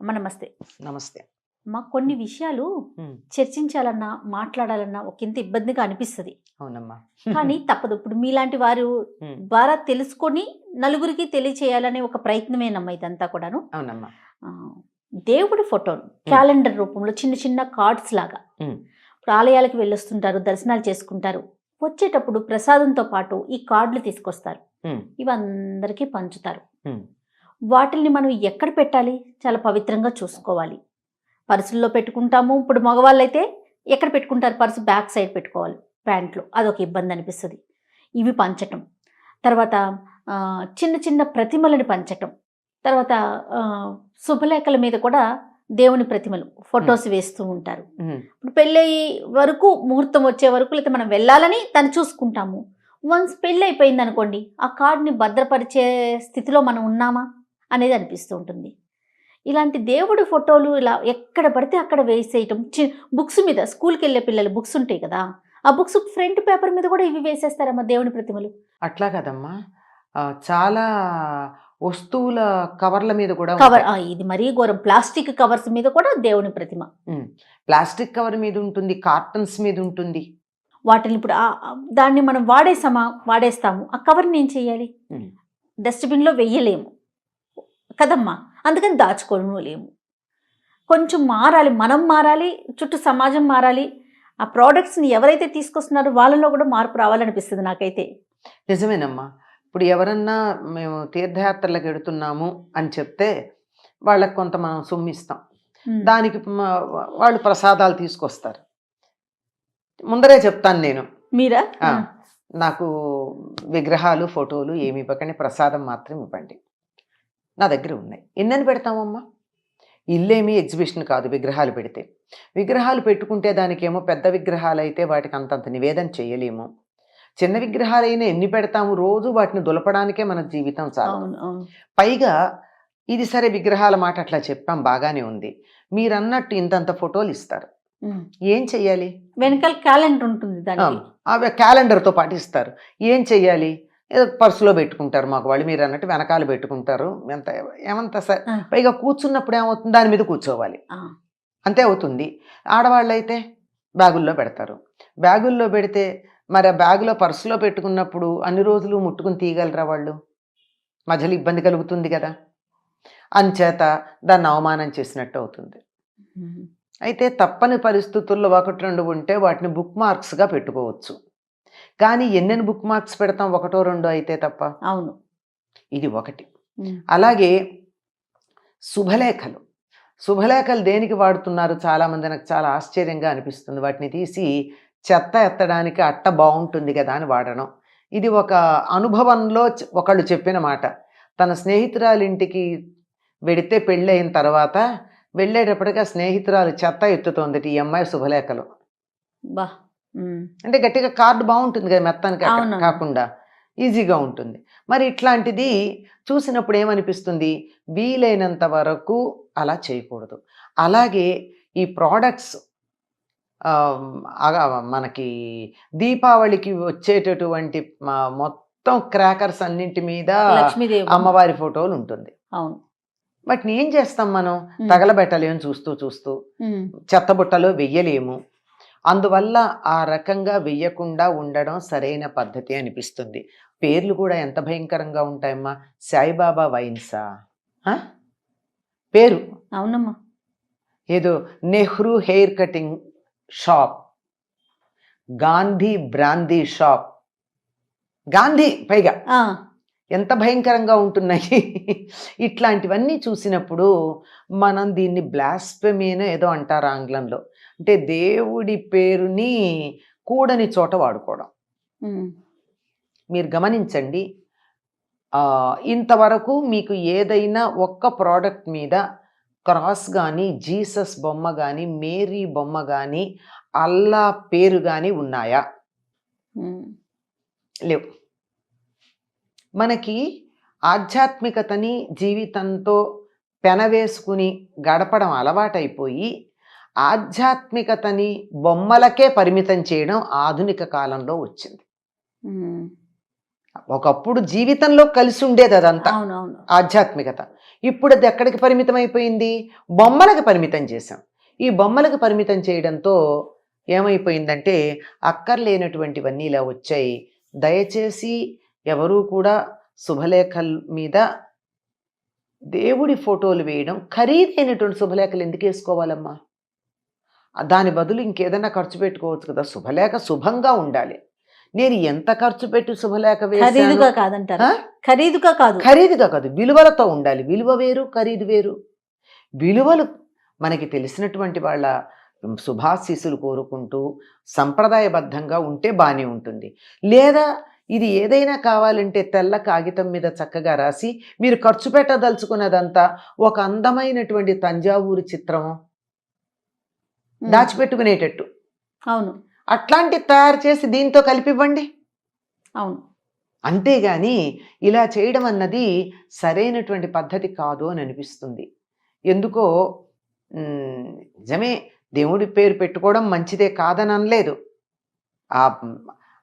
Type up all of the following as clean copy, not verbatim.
అమ్మ నమస్తే. నమస్తే. మాకు కొన్ని విషయాలు హ్మ్. చర్చించాలన్నా, మాట్లాడాలన్నా ఒకంత ఇబ్బందిగా అనిపిస్తది. అవునమ్మా. కానీ తప్పదు. ఇప్పుడు మీలాంటి వారు హ్మ్. ద్వారా తెలుసుకొని నలుగురికి తెలియచేయాలనే ఒక ప్రయత్నమేనమ్మా ఇదంతా కూడాను. అవునమ్మా. దేవుడి ఫోటోలు క్యాలెండర్ రూపంలో చిన్న చిన్న కార్డ్స్ లాగా హ్మ్. ఇప్పుడు ఆలయాలకు వెళ్ళొస్తుంటారు, దర్శనాలు చేసుకుంటారు. వచ్చేటప్పుడు ప్రసాదంతో పాటు ఈ కార్డులు తీసుకొస్తారు. హ్మ్. ఇవి అందరికీ పంచుతారు. హ్మ్. వాటిల్ని మనం ఎక్కడ పెట్టాలి? చాలా పవిత్రంగా చూసుకోవాలి. పర్సుల్లో పెట్టుకుంటాము. ఇప్పుడు మగవాళ్ళైతే ఎక్కడ పెట్టుకుంటారు? పర్సు బ్యాక్ సైడ్ పెట్టుకోవాలి, ప్యాంట్లో. అదొక ఇబ్బంది అనిపిస్తుంది. ఇవి పంచటం, తర్వాత చిన్న చిన్న ప్రతిమలని పంచటం, తర్వాత శుభలేఖల మీద కూడా దేవుని ప్రతిమలు ఫొటోస్ వేస్తూ ఉంటారు. ఇప్పుడు పెళ్ళయి వరకు, ముహూర్తం వచ్చే వరకు, లేకపోతే మనం వెళ్ళాలని తను చూసుకుంటాము. వన్స్ పెళ్ళి అయిపోయింది అనుకోండి, ఆ కార్డుని భద్రపరిచే స్థితిలో మనం ఉన్నామా అనేది అనిపిస్తూ ఉంటుంది. ఇలాంటి దేవుడి ఫోటోలు ఇలా ఎక్కడ పడితే అక్కడ వేసేయటం, బుక్స్ మీద, స్కూల్కి వెళ్ళే పిల్లలు బుక్స్ ఉంటాయి కదా, ఆ బుక్స్ ఫ్రంట్ పేపర్ మీద కూడా ఇవి వేసేస్తారమ్మా దేవుని ప్రతిమలు. అట్లా కదమ్మా, చాలా వస్తువుల కవర్ల మీద కూడా కవర్, ఇది మరీ ఘోరం. ప్లాస్టిక్ కవర్స్ మీద కూడా దేవుని ప్రతిమ. ప్లాస్టిక్ కవర్ మీద ఉంటుంది, కార్టన్స్ మీద ఉంటుంది. వాటిని ఇప్పుడు దాన్ని మనం వాడేస్తాము. ఆ కవర్ని ఏం చేయాలి? డస్ట్బిన్లో వెయ్యలేము కదమ్మా, అందుకని దాచుకోలేము. కొంచెం మారాలి, మనం మారాలి, చుట్టూ సమాజం మారాలి. ఆ ప్రోడక్ట్స్ని ఎవరైతే తీసుకొస్తున్నారో వాళ్ళలో కూడా మార్పు రావాలనిపిస్తుంది నాకైతే. నిజమేనమ్మా. ఇప్పుడు ఎవరన్నా మేము తీర్థయాత్రలకు వెడుతున్నాము అని చెప్తే వాళ్ళకి కొంత మనం సొమ్మిస్తాం, దానికి వాళ్ళు ప్రసాదాలు తీసుకొస్తారు. ముందరే చెప్తాను నేను, మీరా నాకు విగ్రహాలు ఫోటోలు ఏమి ఇవ్వకండి, ప్రసాదం మాత్రం ఇవ్వండి. నా దగ్గర ఉన్నాయి. ఎన్నని పెడతామమ్మా? ఇల్లేమి ఎగ్జిబిషన్ కాదు విగ్రహాలు పెడితే. విగ్రహాలు పెట్టుకుంటే దానికేమో పెద్ద విగ్రహాలు అయితే వాటికి అంతంత నివేదన చేయలేము. చిన్న విగ్రహాలైనా ఎన్ని పెడతాము? రోజు వాటిని దులపడానికే మన జీవితం చాలు. పైగా ఇది సరే, విగ్రహాల మాట అట్లా చెప్పాం, బాగానే ఉంది. మీరన్నట్టు ఇంతంత ఫోటోలు ఇస్తారు, ఏం చెయ్యాలి? వెనకాల క్యాలెండర్ ఉంటుంది, అవి క్యాలెండర్తో పాటు ఇస్తారు. ఏం చెయ్యాలి? ఏదో పర్సులో పెట్టుకుంటారు మగవాళ్ళు, మీరు అన్నట్టు వెనకాల పెట్టుకుంటారు. ఏమంత పైగా కూర్చున్నప్పుడు ఏమవుతుంది? దాని మీద కూర్చోవాలి, అంతే అవుతుంది. ఆడవాళ్ళు అయితే బ్యాగుల్లో పెడతారు. బ్యాగుల్లో పెడితే మరి ఆ బ్యాగులో పర్సులో పెట్టుకున్నప్పుడు అన్ని రోజులు ముట్టుకుని తీయగలరా వాళ్ళు? మధ్యలో ఇబ్బంది కలుగుతుంది కదా. అంచేత దాన్ని అవమానం చేసినట్టు అవుతుంది. అయితే తప్పని పరిస్థితుల్లో ఒకటి రెండు ఉంటే వాటిని బుక్ మార్క్స్గా పెట్టుకోవచ్చు. కానీ ఎన్నెన్ని బుక్ మార్క్స్ పెడతాం? ఒకటో రెండో అయితే తప్ప. అవును, ఇది ఒకటి. అలాగే శుభలేఖలు. శుభలేఖలు దేనికి వాడుతున్నారు చాలామంది? నాకు చాలా ఆశ్చర్యంగా అనిపిస్తుంది. వాటిని తీసి చెత్త ఎత్తడానికి అట్ట బాగుంటుంది కదా అని వాడడం. ఇది ఒక అనుభవంలో ఒకళ్ళు చెప్పిన మాట. తన స్నేహితురాలి ఇంటికి వెడితే పెళ్ళి అయిన తర్వాత వెళ్ళేటప్పటికి ఆ స్నేహితురాలు చెత్త ఎత్తుతోంది ఈ అమ్మాయి శుభలేఖలు. అంటే గట్టిగా కార్డు బాగుంటుంది కదా, మెత్తానికి కాకుండా ఈజీగా ఉంటుంది. మరి ఇట్లాంటిది చూసినప్పుడు ఏమనిపిస్తుంది? వీలైనంత వరకు అలా చేయకూడదు. అలాగే ఈ ప్రోడక్ట్స్, మనకి దీపావళికి వచ్చేటటువంటి మొత్తం క్రాకర్స్ అన్నింటి మీద అమ్మవారి ఫోటోలు ఉంటుంది. అవును, వాటిని ఏం చేస్తాం మనం? తగలబెట్టలేము చూస్తూ, చెత్తబుట్టలో వెయ్యలేము. అందువల్ల ఆ రకంగా వెయ్యకుండా ఉండడం సరైన పద్ధతి అనిపిస్తుంది. పేర్లు కూడా ఎంత భయంకరంగా ఉంటాయమ్మా. సాయిబాబా వైన్సా పేరు? అవునమ్మా. ఏదో Nehru hair cutting shop, Gandhi brandy shop, Gandhi పైగా ఎంత భయంకరంగా ఉంటున్నాయి. ఇట్లాంటివన్నీ చూసినప్పుడు మనం దీన్ని బ్లాస్ఫెమీనో ఏదో అంటారు ఆంగ్లంలో. అంటే దేవుడి పేరుని కూడని చోట వాడుకోవడం. మీరు గమనించండి, ఇంతవరకు మీకు ఏదైనా ఒక్క ప్రోడక్ట్ మీద క్రాస్ కానీ, జీసస్ బొమ్మ కానీ, మేరీ బొమ్మ కానీ, అల్లా పేరు కానీ ఉన్నాయా? లేవు. మనకి ఆధ్యాత్మికతని జీవితంతో పెనవేసుకుని గడపడం అలవాటైపోయి ఆధ్యాత్మికతని బొమ్మలకే పరిమితం చేయడం ఆధునిక కాలంలో వచ్చింది. ఒకప్పుడు జీవితంలో కలిసి ఉండేది అదంతా అవునవును. ఆధ్యాత్మికత. ఇప్పుడు అది ఎక్కడికి పరిమితం అయిపోయింది? బొమ్మలకి పరిమితం చేశాం. ఈ బొమ్మలకు పరిమితం చేయడంతో ఏమైపోయిందంటే అక్కర్లేనటువంటివన్నీ ఇలా వచ్చాయి. దయచేసి ఎవరూ కూడా శుభలేఖల మీద దేవుడి ఫోటోలు వేయడం, ఖరీదైనటువంటి శుభలేఖలు ఎందుకు వేసుకోవాలమ్మా? దాని బదులు ఇంకేదైనా ఖర్చు పెట్టుకోవచ్చు కదా. శుభలేఖ శుభంగా ఉండాలి. నేను ఎంత ఖర్చు పెట్టి శుభలేఖ వేసాను, ఖరీదుగా కాదంటారా? ఖరీదుగా కాదు, ఖరీదుగా కాదు, విలువలతో ఉండాలి. విలువ వేరు, ఖరీదు వేరు. విలువలు మనకి తెలిసినటువంటి వాళ్ళ శుభాశీస్సులు కోరుకుంటూ సంప్రదాయబద్ధంగా ఉంటే బాగానే ఉంటుంది. లేదా ఇది ఏదైనా కావాలంటే తెల్ల కాగితం మీద చక్కగా రాసి మీరు ఖర్చు పెట్టదలుచుకున్నదంతా ఒక అందమైనటువంటి తంజావూరు చిత్రం దాచిపెట్టుకునేటట్టు, అవును, అట్లాంటి తయారు చేసి దీంతో కలిపివ్వండి. అవును. అంతేగాని ఇలా చేయడం అన్నది సరైనటువంటి పద్ధతి కాదు అని అనిపిస్తుంది. ఎందుకో నిజమే, దేవుడి పేరు పెట్టుకోవడం మంచిదే కాదని అనలేదు.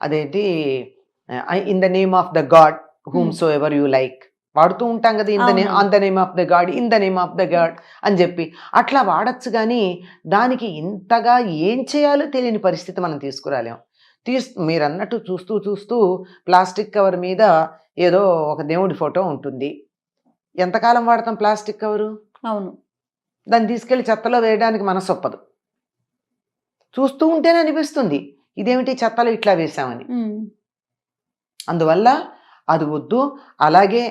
అదేంటి in the name of the God whom so ever you like వాడుతూ ఉంటాం కదా, on the name of the God, in the name of the God అని చెప్పి అట్లా వాడచ్చు. కానీ దానికి ఇంతగా ఏం చేయాలో తెలియని పరిస్థితి మనం తీసుకురాలేం. మీరు అన్నట్టు చూస్తూ చూస్తూ ప్లాస్టిక్ కవర్ మీద ఏదో ఒక దేవుడి ఫోటో ఉంటుంది. ఎంతకాలం వాడతాం ప్లాస్టిక్ కవరు? అవును. దాన్ని తీసుకెళ్లి చెత్తలో వేయడానికి మనసు ఒప్పదు. చూస్తూ ఉంటేనే అనిపిస్తుంది ఇదేమిటి చెత్తలో ఇట్లా వేసామని. అందువల్ల అది వద్దు. అలాగే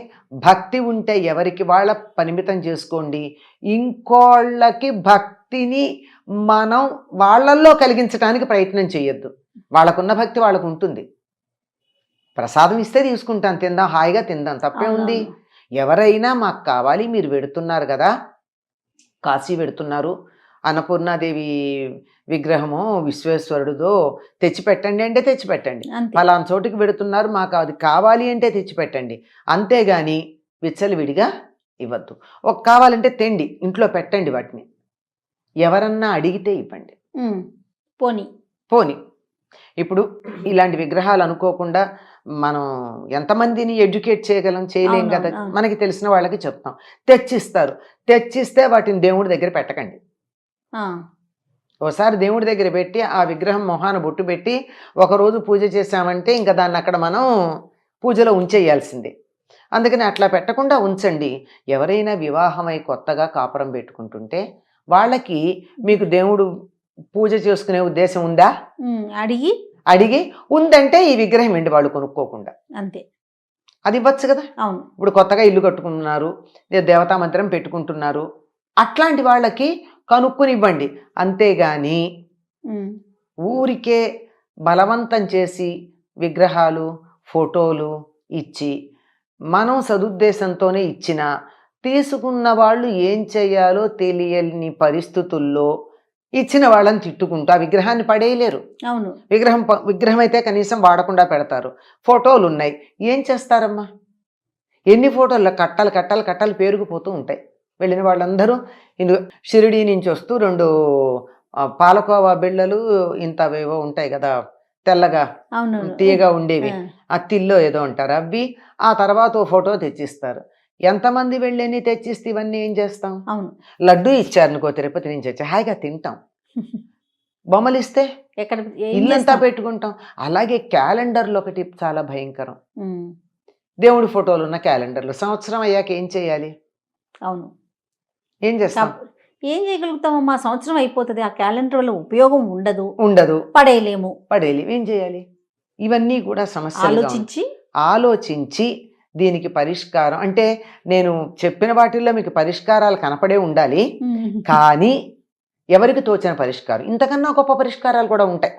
భక్తి ఉంటే ఎవరికి వాళ్ళ పరిమితం చేసుకోండి. ఇంకోళ్ళకి భక్తిని మనం వాళ్ళల్లో కలిగించడానికి ప్రయత్నం చేయొద్దు. వాళ్ళకున్న భక్తి వాళ్ళకు ఉంటుంది. ప్రసాదం ఇస్తే తీసుకుంటాం, తిందాం, హాయిగా తిందాం, తప్పే ఉంది. ఎవరైనా మాకు కావాలి, మీరు పెడుతున్నారు కదా, కాశీ పెడుతున్నారు, అన్నపూర్ణాదేవి విగ్రహమో విశ్వేశ్వరుడిదో తెచ్చిపెట్టండి అంటే తెచ్చిపెట్టండి. పలానా చోటుకి పెడుతున్నారు, మాకు అది కావాలి అంటే తెచ్చిపెట్టండి. అంతేగాని విచ్చలవిడిగా ఇవ్వద్దు. ఒక కావాలంటే తెండి, ఇంట్లో పెట్టండి, వాటిని ఎవరన్నా అడిగితే ఇవ్వండి. పోని ఇప్పుడు ఇలాంటి విగ్రహాలు అనుకోకుండా మనం ఎంతమందిని ఎడ్యుకేట్ చేయగలం? చేయలేం కదా. మనకి తెలిసిన వాళ్ళకి చెప్తాం, తెచ్చిస్తారు. తెచ్చిస్తే వాటిని దేవుడి దగ్గర పెట్టకండి. ఒకసారి దేవుడి దగ్గర పెట్టి ఆ విగ్రహం మొహాన బొట్టు పెట్టి ఒకరోజు పూజ చేసామంటే ఇంకా దాన్ని అక్కడ మనం పూజలో ఉంచేయాల్సిందే. అందుకని అట్లా పెట్టకుండా ఉంచండి. ఎవరైనా వివాహమై కొత్తగా కాపురం పెట్టుకుంటుంటే వాళ్ళకి మీకు దేవుడు పూజ చేసుకునే ఉద్దేశం ఉందా? అడిగి ఉందంటే ఈ విగ్రహం ఏంటి వాళ్ళు కొనుక్కోకుండా అంతే, అది ఇవ్వచ్చు కదా. అవును. ఇప్పుడు కొత్తగా ఇల్లు కట్టుకుంటున్నారు, దేవతా మందిరం పెట్టుకుంటున్నారు, అట్లాంటి వాళ్ళకి కనుక్కుని ఇవ్వండి. అంతేగాని ఊరికే బలవంతం చేసి విగ్రహాలు ఫోటోలు ఇచ్చి మనం సదుద్దేశంతోనే ఇచ్చినా తీసుకున్న వాళ్ళు ఏం చేయాలో తెలియని పరిస్థితుల్లో ఇచ్చిన వాళ్ళని తిట్టుకుంటూ ఆ విగ్రహాన్ని పడేయలేరు. అవును. విగ్రహం అయితే కనీసం వాడకుండా పెడతారు. ఫోటోలు ఉన్నాయి, ఏం చేస్తారమ్మా? ఎన్ని ఫోటోలు కట్టలు కట్టలు కట్టలు పేరుకుపోతూ ఉంటాయి. వెళ్ళిన వాళ్ళందరూ షిరిడీ నుంచి వస్తూ 2 పాలకోవా బిళ్ళలు ఇంతవేవో ఉంటాయి కదా, తెల్లగా తీయగా ఉండేవి, అత్తిల్లో ఏదో అంటారు, అవి ఆ తర్వాత ఓ ఫోటో తెచ్చిస్తారు. ఎంతమంది వెళ్ళని తెచ్చిస్తే ఇవన్నీ ఏం చేస్తాం? అవును. లడ్డు ఇచ్చారు అనుకో, తిరుపతి నుంచి వచ్చి హాయిగా తింటాం. బొమ్మలు ఇస్తే ఇల్లంతా పెట్టుకుంటాం. అలాగే క్యాలెండర్లు ఒకటి చాలా భయంకరం. దేవుడి ఫోటోలు ఉన్న క్యాలెండర్లు సంవత్సరం అయ్యాక ఏం చేయాలి? అవును, ఏం చేస్తాం? ఏం చేయగలుగుతామమ్మా? సంవత్సరం అయిపోతుంది, ఆ క్యాలెండర్ వల్ల ఉపయోగం ఉండదు, పడేయలేము. ఏం చేయాలి? ఇవన్నీ కూడా సమస్యలు. ఆలోచించి దీనికి పరిష్కారం అంటే నేను చెప్పిన వాటిల్లో మీకు పరిష్కారాలు కనపడే ఉండాలి. కానీ ఎవరికి తోచిన పరిష్కారం, ఇంతకన్నా గొప్ప పరిష్కారాలు కూడా ఉంటాయి,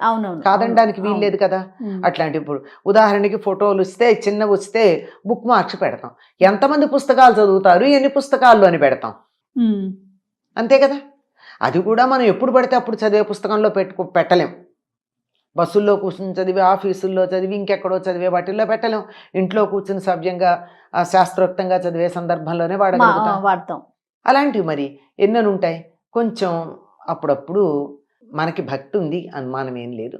కాదనడానికి వీల్లేదు కదా. అట్లాంటి ఇప్పుడు ఉదాహరణకి ఫోటోలు ఇస్తే చిన్నవి వస్తే బుక్ మార్క్స్ పెడతాం. ఎంతమంది పుస్తకాలు చదువుతారు, ఎన్ని పుస్తకాలు అని పెడతాం, అంతే కదా. అది కూడా మనం ఎప్పుడు పడితే అప్పుడు చదివే పుస్తకంలో పెట్టలేం. బస్సుల్లో కూర్చుని చదివి, ఆఫీసుల్లో చదివి, ఇంకెక్కడో చదివే వాటిల్లో పెట్టలేం. ఇంట్లో కూర్చుని సవ్యంగా శాస్త్రోక్తంగా చదివే సందర్భంలోనే వాడతాం. అలాంటివి మరి ఎన్నెన్ని ఉంటాయి. కొంచెం అప్పుడప్పుడు మనకి భక్తి ఉంది, అనుమానం ఏం లేదు.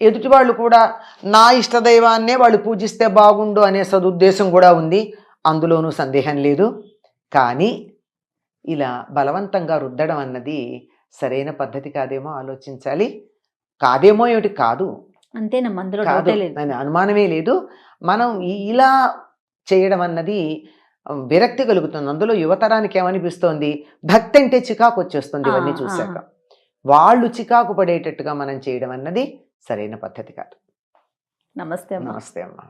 ఎదుటి వాళ్ళు కూడా నా ఇష్టదైవాన్నే వాళ్ళు పూజిస్తే బాగుండు అనే సదుద్దేశం కూడా ఉంది, అందులోనూ సందేహం లేదు. కానీ ఇలా బలవంతంగా రుద్దడం అన్నది సరైన పద్ధతి కాదేమో ఆలోచించాలి. కాదేమో ఏమిటి, కాదు, అంతేనమ్మా, అందులో కాదు డౌటే లేదు. అని అనుమానమే లేదు. మనం ఇలా చేయడం అన్నది విరక్తి కలుగుతుంది. అందులో యువతరానికి ఏమనిపిస్తోంది, భక్తి అంటే చికాకు వచ్చేస్తుంది ఇవన్నీ చూశాక. వాళ్ళు చికాకు పడేటట్టుగా మనం చేయడం అన్నది సరైన పద్ధతి కాదు. నమస్తే అమ్మా. నమస్తే అమ్మా.